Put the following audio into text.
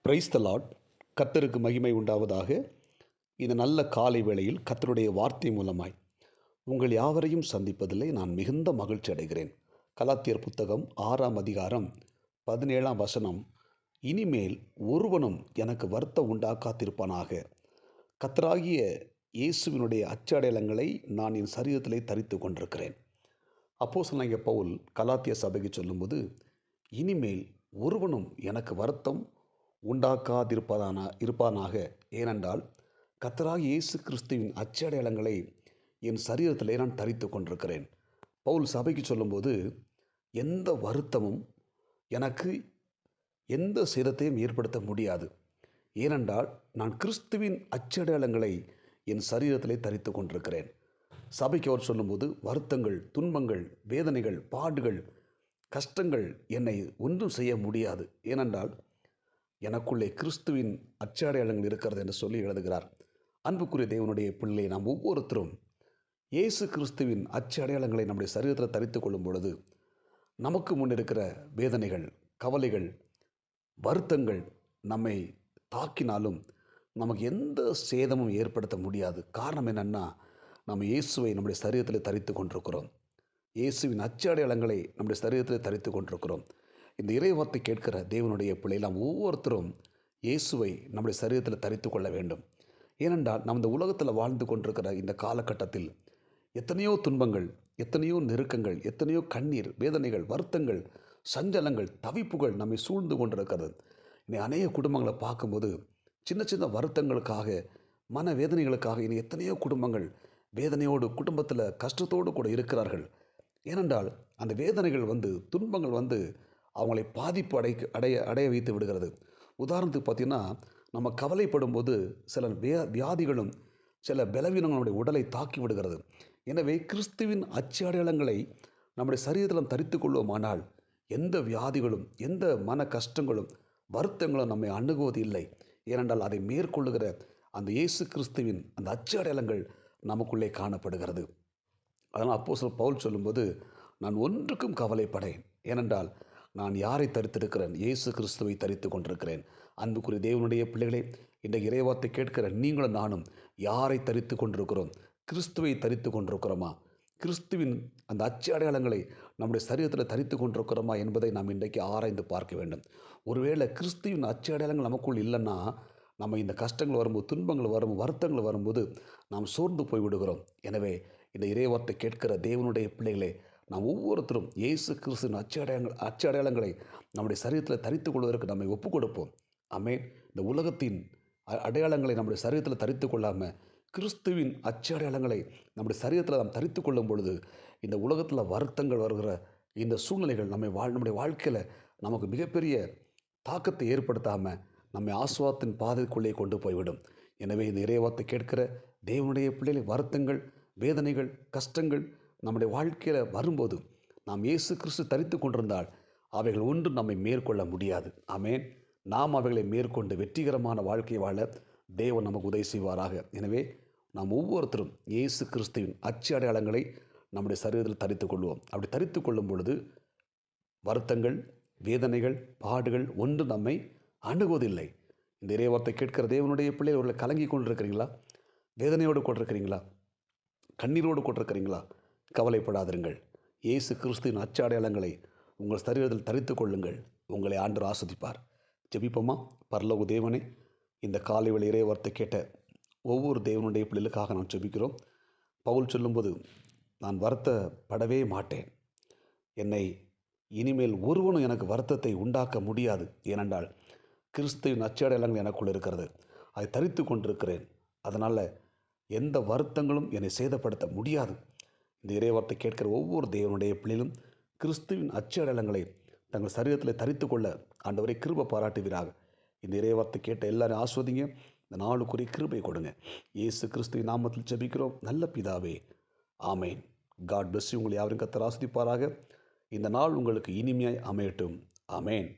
Praise the Lord. கர்த்தருக்கு மகிமை உண்டாவதாக. இந்த நல்ல காலை வேளையில் கர்த்தருடைய வார்த்தை மூலமாய் உங்கள் யாவரையும் சந்திப்பதிலே நான் மிகுந்த மகிழ்ச்சி அடைகிறேன். கலாத்தியர் புத்தகம் 6ஆம் அதிகாரம் 17ஆம் வசனம், இனிமேல் ஒருவனும் எனக்கு வருத்தம் உண்டாக்காதிருப்பானாக. கர்த்தராகிய இயேசுவினுடைய அச்சடையாளங்களை நான் என் சரீரத்திலே தரித்து கொண்டிருக்கிறேன். அப்போஸ்தலனாகிய பவுல் கலாத்திய சபைக்கு சொல்லும்போது, இனிமேல் ஒருவனும் எனக்கு வருத்தம் இருப்பானாக. ஏனென்றால் கர்த்தராகிய இயேசு கிறிஸ்துவின் அச்சடையாளங்களை என் சரீரத்திலே நான் தரித்து கொண்டிருக்கிறேன். பவுல் சபைக்கு சொல்லும்போது, எந்த வருத்தமும் எனக்கு எந்த சேதத்தையும் ஏற்படுத்த முடியாது. ஏனென்றால் நான் கிறிஸ்துவின் அச்சடையாளங்களை என் சரீரத்திலே தரித்து கொண்டிருக்கிறேன். சபைக்கு அவர் சொல்லும்போது, வருத்தங்கள், துன்பங்கள், வேதனைகள், பாடுகள், கஷ்டங்கள் என்னை ஒன்றும் செய்ய முடியாது. ஏனென்றால் எனக்குள்ளே கிறிஸ்துவின் அச்சடையாளங்கள் இருக்கிறது என்று சொல்லி எழுதுகிறார். அன்புக்குரிய தேவனுடைய பிள்ளை, நாம் ஒவ்வொருத்தரும் இயேசு கிறிஸ்துவின் அச்சடையாளங்களை நம்முடைய சரீரத்தில் தரித்து கொள்ளும் பொழுது, நமக்கு முன் இருக்கிற வேதனைகள், கவலைகள், வருத்தங்கள் நம்மை தாக்கினாலும் நமக்கு எந்த சேதமும் ஏற்படுத்த முடியாது. காரணம் என்னன்னா, நம்ம இயேசுவை நம்முடைய சரீரத்தில் தரித்து கொண்டிருக்கிறோம். இயேசுவின் அச்சடையாளங்களை நம்முடைய சரீரத்தில் தரித்து கொண்டிருக்கிறோம். இந்த இறைவார்த்தை கேட்கிற தேவனுடைய பிள்ளை, நாம் ஒவ்வொருத்தரும் இயேசுவை நம்முடைய சரீரத்தில் தரித்து கொள்ள வேண்டும். ஏனென்றால் நாம் இந்த உலகத்தில் வாழ்ந்து கொண்டிருக்கிற இந்த காலகட்டத்தில் எத்தனையோ துன்பங்கள், எத்தனையோ நெருக்கங்கள், எத்தனையோ கண்ணீர், வேதனைகள், வருத்தங்கள், சஞ்சலங்கள், தவிப்புகள் நம்மை சூழ்ந்து கொண்டிருக்கிறது. இனி அநேக குடும்பங்களை பார்க்கும்போது சின்ன சின்ன வருத்தங்களுக்காக, மன வேதனைகளுக்காக இனி எத்தனையோ குடும்பங்கள் வேதனையோடு, குடும்பத்தில் கஷ்டத்தோடு கூட இருக்கிறார்கள். ஏனென்றால் அந்த வேதனைகள் துன்பங்கள் அவங்களை பாதிப்பு அடைய வைத்து விடுகிறது. உதாரணத்துக்கு பார்த்திங்கன்னா, நம்ம கவலைப்படும் போது சில வியாதிகளும் சில பலவீனங்களுடைய உடலை தாக்கி விடுகிறது. எனவே கிறிஸ்துவின் அச்சடையாளங்களை நம்முடைய சரீரத்தில் தரித்து கொள்வோமானால் எந்த வியாதிகளும், எந்த மன கஷ்டங்களும், வருத்தங்களும் நம்மை அணுகுவது இல்லை. ஏனென்றால் அதை மேற்கொள்ளுகிற அந்த இயேசு கிறிஸ்துவின் அந்த அச்சடையாளங்கள் நமக்குள்ளே காணப்படுகிறது. அதனால் அப்போஸ்தலன் பவுல் சொல்லும்போது, நான் ஒன்றுக்கும் கவலைப்படேன். ஏனென்றால் நான் யாரை தரித்திருக்கிறேன்? இயேசு கிறிஸ்துவை தரித்து கொண்டிருக்கிறேன். அன்புக்குரிய தேவனுடைய பிள்ளைகளே, இன்றைக்கு இறைவார்த்தை கேட்கிற நீங்களும் நானும் யாரை தரித்து கொண்டிருக்கிறோம்? கிறிஸ்துவை தரித்து கொண்டிருக்கிறோமா? கிறிஸ்துவின் அந்த அச்சடையாளங்களை நம்முடைய சரீரத்தில் தரித்து கொண்டிருக்கிறோமா என்பதை நாம் இன்றைக்கு ஆராய்ந்து பார்க்க வேண்டும். ஒருவேளை கிறிஸ்துவின் அச்சடையாளங்கள் நமக்குள் இல்லைன்னா, நம்ம இந்த கஷ்டங்கள் வரும்போது, துன்பங்கள் வரும்போது, வருத்தங்கள் வரும்போது நாம் சோர்ந்து போய்விடுகிறோம். எனவே இந்த இறைவார்த்தை கேட்கிற தேவனுடைய பிள்ளைகளே, நாம் ஒவ்வொருத்தரும் இயேசு கிறிஸ்துவின் அச்சடையாளங்களை நம்முடைய சரீரத்தில் தரித்து கொள்வதற்கு நம்மை ஒப்புக் கொடுப்போம். ஆமென். இந்த உலகத்தின் அடையாளங்களை நம்முடைய சரீரத்தில் தரித்து கொள்ளாமல் கிறிஸ்துவின் அச்சடையாளங்களை நம்முடைய சரீரத்தில் நாம் தரித்து கொள்ளும் பொழுது, இந்த உலகத்தில் வருத்தங்கள் வருகிற இந்த சூழ்நிலைகள் நம்முடைய வாழ்க்கையில் நமக்கு மிகப்பெரிய தாக்கத்தை ஏற்படுத்தாமல் நம்மை ஆசுவாத்தின் பாதைக்குள்ளே கொண்டு போய்விடும். எனவே இந்த இறைவார்த்தை கேட்கிற தேவனுடைய பிள்ளைகளை, வருத்தங்கள், வேதனைகள், கஷ்டங்கள் நம்முடைய வாழ்க்கையில் வரும்போது நாம் இயேசு கிறிஸ்து தரித்து கொண்டிருந்தால் அவைகள் ஒன்றும் நம்மை மேற்கொள்ள முடியாது. ஆமென். நாம் அவைகளை மேற்கொண்டு வெற்றிகரமான வாழ்க்கை வாழ தேவன் நமக்கு உதவி செய்வாராக. எனவே நாம் ஒவ்வொருத்தரும் இயேசு கிறிஸ்துவின் அச்சடையாளங்களை நம்முடைய சரீரத்தில் தரித்து கொள்வோம். அப்படி தரித்து கொள்ளும் பொழுது வருத்தங்கள், வேதனைகள், பாடுகள் ஒன்று நம்மை அணுகுவதில்லை. இந்த இறைவார்த்தை கேட்கிற தேவனுடைய பிள்ளைகளை கலங்கி கொண்டிருக்கிறீங்களா? வேதனையோடு கொண்டிருக்கிறீங்களா? கண்ணீரோடு கொண்டிருக்கிறீங்களா? கவலைப்படாதிருங்கள். இயேசு கிறிஸ்துவின் அச்சடையாளங்களை உங்கள் சரீரத்தில் தரித்து கொள்ளுங்கள். உங்களை ஆண்டவர் ஆசீர்வதிப்பார். ஜெபிப்போமா? பரலோக தேவனே, இந்த காலை வேளை இறைவார்த்தை கேட்ட ஒவ்வொரு தேவனுடைய பிள்ளைகளுக்காக நாம் ஜெபிக்கிறோம். பவுல் சொல்லும்போது, நான் வருத்தப்படவே மாட்டேன். என்னை இனிமேல் ஒருவனும் எனக்கு வருத்தத்தை உண்டாக்க முடியாது. ஏனென்றால் கிறிஸ்துவின் அச்சடையாளங்கள் எனக்குள் இருக்கிறது. அதை தரித்து கொண்டிருக்கிறேன். அதனால் எந்த வருத்தங்களும் என்னை சேதப்படுத்த முடியாது. இந்த இறைவார்த்தை கேட்கிற ஒவ்வொரு தேவனுடைய பிள்ளைகளும் கிறிஸ்துவின் அச்சடையாளங்களை தங்கள் சரீரத்தில் தரித்து கொள்ள ஆண்டவரை கிருபை பாராட்டுவீராக. இந்த இறைவார்த்தை கேட்ட எல்லாரும் ஆஸ்வதிங்க. இந்த நாளுக்குரிய கிருபை கொடுங்க. இயேசு கிறிஸ்துவின் நாமத்தில் ஜெபிக்கிறோம் நல்ல பிதாவே. ஆமேன். God bless you. உங்களை யாவரும் கர்த்தர் ஆசீர்வதிப்பாராக. இந்த நாள் உங்களுக்கு இனிமையாய் அமையட்டும். ஆமேன்.